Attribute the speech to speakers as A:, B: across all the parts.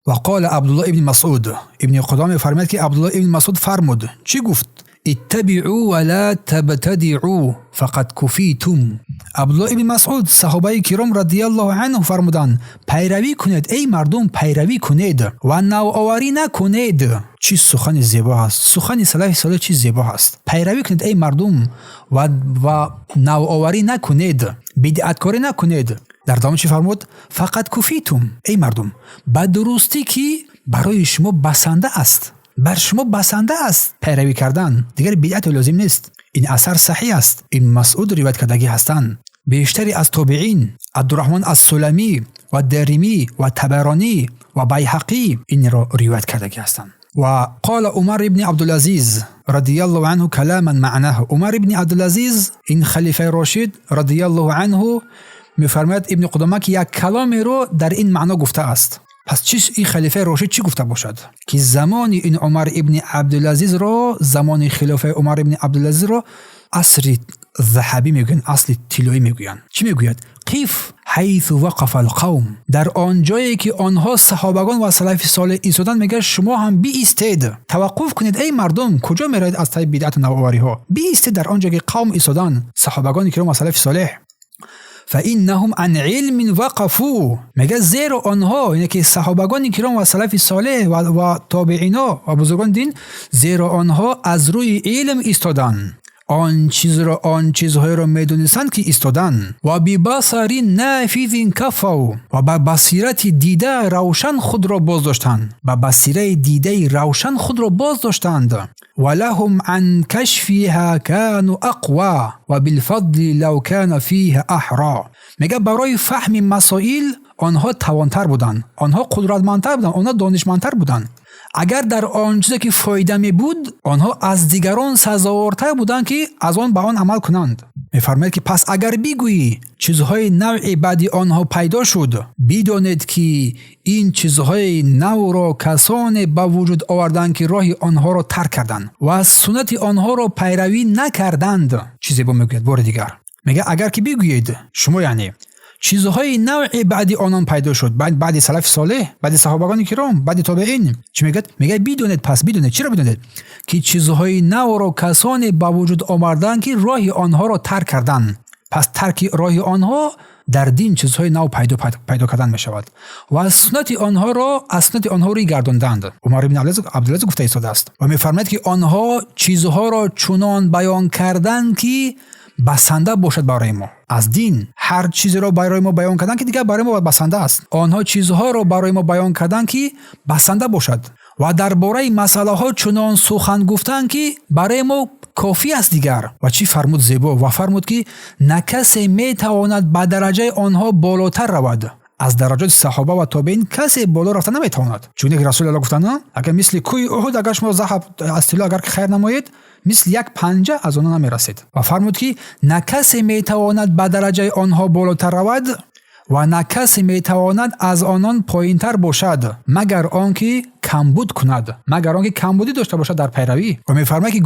A: و قال عبدالله ابن مسعود، ابن قدامه فرمود که عبدالله ابن مسعود فرمود چی گفت؟ اتبعوا ولا تبتدعوا فقد کفیتم. عبدالله ابن مسعود صحابه کرام رضی الله عنه فرمودند پیروی کنید ای مردم، پیروی کنید و نوآوری نکنید. چی سخن زیبا است، سخن سلف صالح چی زیبا است. پیروی کنید ای مردم و نوآوری نکنید، بدعتکاری نکنید. در ادامه چی فرمود؟ فقط کفیتم، ای مردم به درستی که برای شما بسنده است، بر شما بسنده است پیروی کردن، دیگر بدعت لازم نیست. این اثر صحیح است. این مسعود روایت کردگی هستند. بیشتری از تابعین عبدالرحمن السلمی و دارمی و طبرانی و بیهقی این را روایت کردگی هستند. و قال عمر ابن عبدالعزیز رضی الله عنه کلاما معناه. عمر ابن عبدالعزیز این خلیفه راشد رضی الله عنه میفرماید ابن قدامه که یک کلامی رو در این معنا گفته است. پس چیز این خلیفه راشد چی گفته باشد؟ که زمان این عمر ابن عبدالعزیز رو، زمان خلافه عمر ابن عبدالعزیز رو عصر ذهبی میگوین، اصل طلایی میگوین. چی میگوید؟ قیف حیث وقف القوم، در آن جایی که آنها صحابگان و سلف صالح ایستادن میگه شما هم بیایستید، توقف کنید ای مردم، کجا میرید از طریق بدعت و نوآوری ها؟ بیایستید در آن جایی که قوم ایستادن، صحابگان کرام و سلف صالح. فإنهم عن علم وقفوا، میگه زیر آنها، یعنی که صحابگان کرام و سلف صالح و تابعینا و بزرگان دین، زیر آنها از روی علم ایستادن، آن چیزهای را میدونستند که ایستادن. و ببصر نافذ کفوا، و با بصیرت دیده روشن خود را باز داشتند، با بصیره دیده روشن خود را باز داشتند. ولهم عن کشفها كانوا اقوى و بالفضل لو كان فيه احرى، میگه برای فهم مسائل آنها توانتر بودند، آنها قدرتمندتر بودند، آنها دانشمندتر بودند. اگر در آن چیزی که فایده می بود، آنها از دیگران سزاوارتر بودند که از آن به آن عمل کنند. می‌فرماید که پس اگر بگویی چیزهای نوع بعدی آنها پیدا شد، بدانید که این چیزهای نو را کسانی به وجود آوردند که راه آنها را ترک کردند و از سنت آنها را پیروی نکردند. چیزی با میگوید بار دیگر میگه اگر که بگویید شما، یعنی چیزهای نوع بعدی آنان پیدا شد، بعد سلف صالح، بعد صحابگان کرام، بعد تابعین. چی میگه؟ میگه بدونید، پس بدونید. چرا بدونید؟ که چیزهای نو را کسانی با وجود آوردند که راه آنها را ترک کردند. پس ترک راه آنها در دین چیزهای نو پیدا کردن می شود و از سنت آنها را گرداندند. عمر بن عبدالعزیز گفته ایستاده است و میفرماید که آنها چیزها را چنان بیان کردند که بسنده باشد برای ما. از دین هر چیزی را برای ما بیان کردن که دیگر برای ما بسنده است. آنها چیزها را برای ما بیان کردن که بسنده باشد و درباره مسئله ها چنان سخن گفتن که برای ما کافی است دیگر. و چی فرمود زیبا؟ و فرمود که نه کسی میتواند به درجه آنها بالاتر رود. از درجات صحابه و تابعین کسی بالا رفتن نمیتواند، چون که رسول الله گفتند اگر مثل کوی احد اگر شما ذهب از طلا اگر خیر نمایید، مثل یک پنجه از آنها نمیرسید. و فرمود که نه کسی میتواند به درجه آنها بالاتر رود و نه کسی میتواند از آنان پایینتر باشد مگر آنکه کمبود کند، مگر آنکه کمبودی داشته باشد در پیروی. و میفرماید که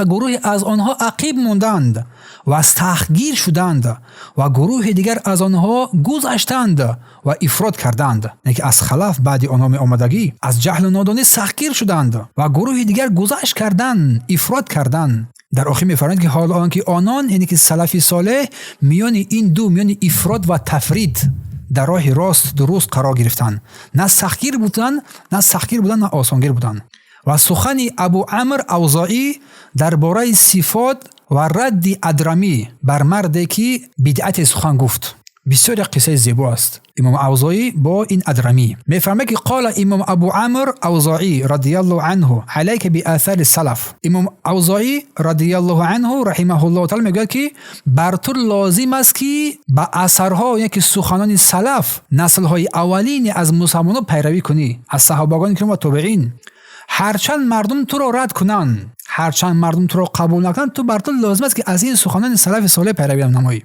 A: گروه از آنها عقیب موندند و تحقیر شدند و گروه دیگر از آنها گذشتند و افراط کردند، یعنی که از خلاف بعد آنها می آمدگی از جهل و نادانی تحقیر شدند و گروه دیگر گذشت کردند، افراط کردند. در آخر میفرماید که حال آنکه آنان، یعنی که سلف صالح، میان این دو، میان افراط و تفرید در راه راست درست قرار گرفتند. نه سختگیر بودند نه آسانگیر بودند. و سخن ابو عمرو اوزاعی درباره صفات و رد ادرمی بر مردی که بدعت سخن گفت بسیار قصه زیبا است. امام اوزاعی با این ادرمی میفرماید که قال امام ابو عمرو اوزاعی رضی الله عنه علیک بآثار السلف. امام اوزاعی رضی الله عنه رحمه الله تعالی میگه که بر تو لازم است که با اثرها، یعنی که سخنان سلف، نسل‌های اولین از مسلمانان پیروی کنی، از صحابگان کرام و تابعین. هرچند مردم تو را رد کنند، هرچند مردم تو را قبول نکنند، تو بر تو لازم است که از این سخنان سلف صالح پیروی نمایی.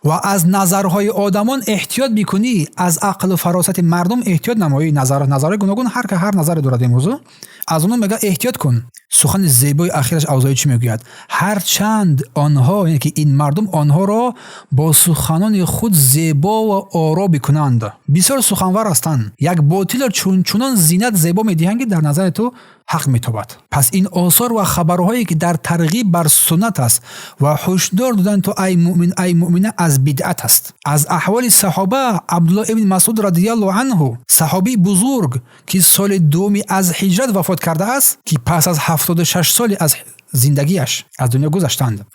A: و از نظرهای آدمان احتیاط بکنی، از عقل و فراست مردم احتیاط نمایی. نظر گوناگون هر نظر دارد این موضوع، از اونها میگه احتیاط کن. سخن زیبای اخیرش اوضاعی چی میگوید؟ هر چند آنها، یعنی که این مردم آنها را با سخنان خود زیبا و آرا بکنند، بسیار سخنور هستند، یک باطل را چونان زینت زیبا میدهند که در نظر تو حق میتابد. پس این آثار و خبرهایی که در ترغیب بر سنت است و هشدار دادن تو ای مؤمن ای مؤمنه از بدعت است. از احوال صحابه عبدالله ابن مسعود رضی الله عنه، صحابی بزرگ که سال دومی از هجرت وفات کرده است، که پس از 76 سال از زندگیش از دنیا گذشتند.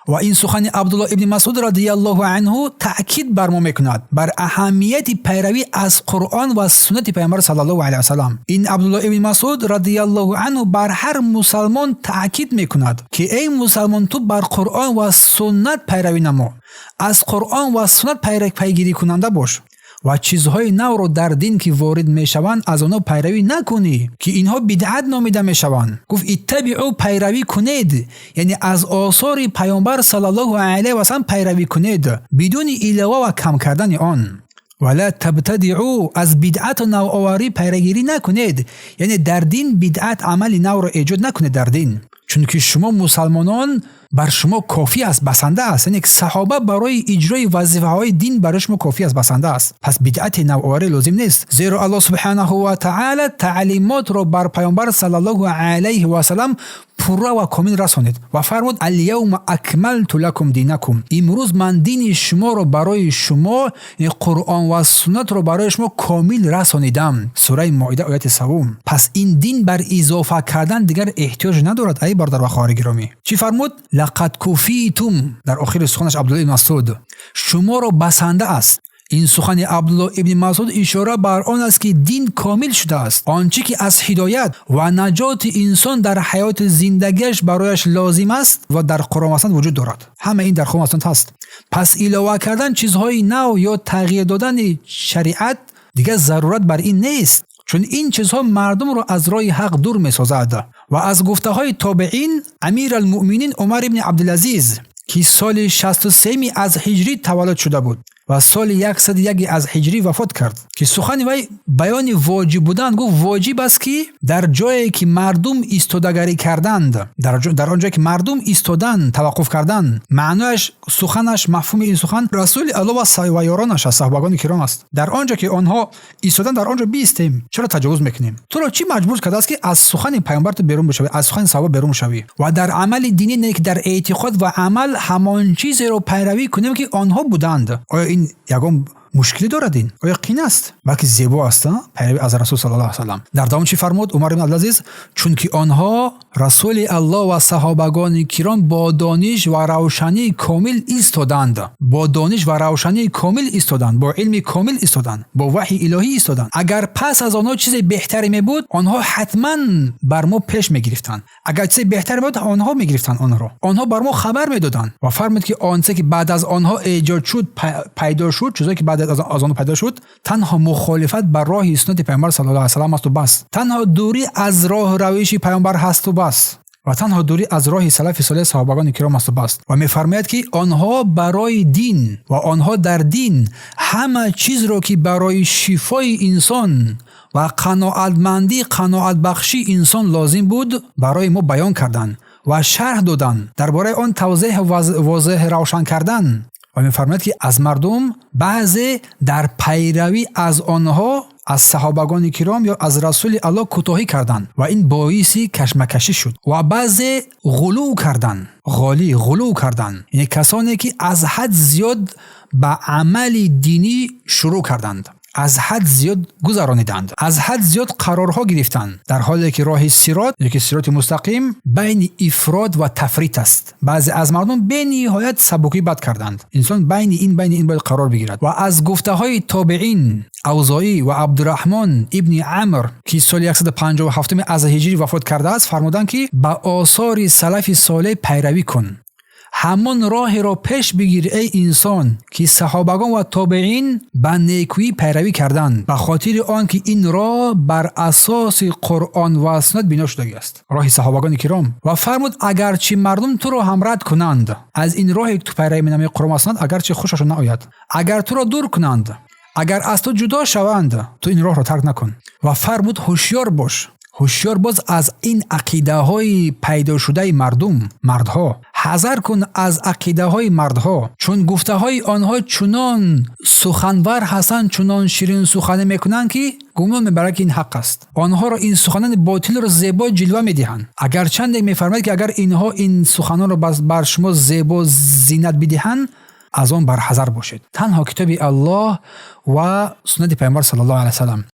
A: و این سخن عبدالله ابن مسعود رضی الله عنه تأکید بر ما میکند بر اهمیت پیروی از قرآن و سنت پیامبر صلی الله علیه و سلم. این عبدالله ابن مسعود رضی الله عنه بر هر مسلمان تأکید میکند که ای مسلمان تو بر قرآن و سنت پیروی نما، از قرآن و سنت پیگیری کننده باش و چیزهای نو رو در دین که وارد میشوند از آنها پیروی نکنی که اینها بدعت نامیده میشوند. گفت اتبعوا، پیروی کنید، یعنی از آثار پیامبر صلی الله علیه و سلم پیروی کنید بدون علاوه و کم کردن آن. ولا تبتدعوا، از بدعت و نوآوری پیروی نکنید، یعنی در دین بدعت عمل نو رو ایجاد نکنید در دین، چون که شما مسلمانان بر شما کافی است، بسنده است. یعنی صحابه برای اجرای وظیفه های دین برای شما کافی است، بسنده است. پس بدعت نوآوری لازم نیست، زیرا الله سبحانه و تعالی تعلیمات را بر پیامبر صلی الله علیه و سلم پوره و کامل رسانید و فرمود الیوم اکملت لکم دینکم، امروز من دین شما را برای شما، یعنی قرآن و سنت را برای شما کامل رسانیدم. سوره مائده آیه 3. پس این دین بر اضافه کردن دیگر احتیاج ندارد. ای برادر و خواهر گرامی، چی فرمود؟ لقد کفیتم، در آخر سخنش عبدالله ابن مسعود، شما را بسنده است. این سخن عبدالله ابن مسعود اشاره بر آن است که دین کامل شده است. آنچه که از هدایت و نجات انسان در حیات زندگیش برایش لازم است و در قرآن و سنت وجود دارد، همه این در قرآن و سنت هست. پس علاوه کردن چیزهای نو یا تغییر دادن شریعت دیگه ضرورت بر این نیست، چون این چیزها مردم را از راه حق دور می‌سازد. و از گفته های تابعین، امیر المؤمنین عمر ابن عبدالعزیز که سال 63 از هجری تولد شده بود و سال 101 از هجری وفات کرد، که سخن وی بیان واجب بودن، گفت واجب است که در جایی که مردم ایستادگی کردند، در آن جایی که مردم ایستادن توقف کردند، معنایش سخنش مفهوم این سخن رسول الله و یارانش است، صحابگان کرام است. در آنجا که آنها ایستادن در آنجا بیستیم، چرا تجاوز میکنیم؟ تو را چی مجبور کرده است که از سخن پیامبر تو بیرون بشوی، از سخن صحابه بیرون شوی و در عمل دینی نه که در اعتقاد و عمل همان چیزی رو پیروی کنیم که آنها بودند؟ آیا این یگان مشکلی دارد؟ این آیا قین است؟ بلکه زیبا است پیروی از رسول صلی الله علیه و سلم. در دوام چی فرمود عمر بن عبدالعزیز؟ چون که آنها رسول الله و صحابگان کرام با دانش و روشنی کامل ایستادند، با دانش و روشنی کامل ایستادند، با علم کامل ایستادند، با وحی الهی ایستادند. اگر پس از آنها چیز بهتری می بود، آنها حتما بر ما پیش می گرفتند. اگر چیز بهتری بود، آنها می گرفتند آنها بر ما خبر می دادند. و فرمود که آنچه که بعد از آنها ایجاد شد، پیدا شد، چیزی که بعد از آنها پیدا شد، تنها مخالفت بر راه سنت پیامبر صلی الله علیه و سلم است و بس. تنها دوری از راه روش پیامبر هست و بس، و تنها دوری از راه سلف صالح صحابگان کرام است و بس. و می‌فرماید که آنها برای دین و آنها در دین همه چیز را که برای شفای انسان و قناعت بخشی انسان لازم بود برای ما بیان کردند و شرح دادند، درباره آن توضیح واضح روشن کردند. و می‌فرماید که از مردم بعضی در پیروی از آنها، از صحابگان کرام یا از رسول الله کوتاهی کردند و این باعث کشمکشی شد. و بعضی غلو کردند، یعنی کسانی که از حد زیاد به عمل دینی شروع کردند، از حد زیاد گذرانیدند، از حد زیاد قرارها گرفتند، در حالی که راه صراط، یکی صراط مستقیم، بین افراد و تفریط است. بعضی از مردم به نهایت سبکی بد کردند. انسان بین این باید قرار بگیرد. و از گفته های تابعین، اوزاعی و عبدالرحمن ابن عمرو که سال 157 از هجری وفات کرده است، فرمودند که با آثار سلف صالح پیروی کن. همون راهی را پیش بگیر ای انسان که صحابگان و تابعین به نیکویی پیروی کردند، به خاطر آنکه این راه بر اساس قرآن و سنت بنا شده است، راه صحابگان کرام. و فرمود اگرچه مردم تو را هم رد کنند از این راهی که تو پیروی می‌نمایی قرآن و سنت، اگرچه خوششون نآید، اگر تو را دور کنند، اگر از تو جدا شوند، تو این راه را ترک نکن. و فرمود هوشیار باش، هوشیار باز از این عقیده های پیدا شده مردها، حذر کن از عقیده های مردها، چون گفته های آنها چنان سخنور هستند، چنان شیرین سخن میکنند که گمان میبرد که این حق است. آنها را این سخنان باطل را زیبا جلوه میدهند. اگر چند میفرماید که اگر اینها این سخنان را بر شما زیبا زینت بدهند، از آن برحذر باشید. تنها کتاب الله و سنت پیامبر صلی الله علیه و سلم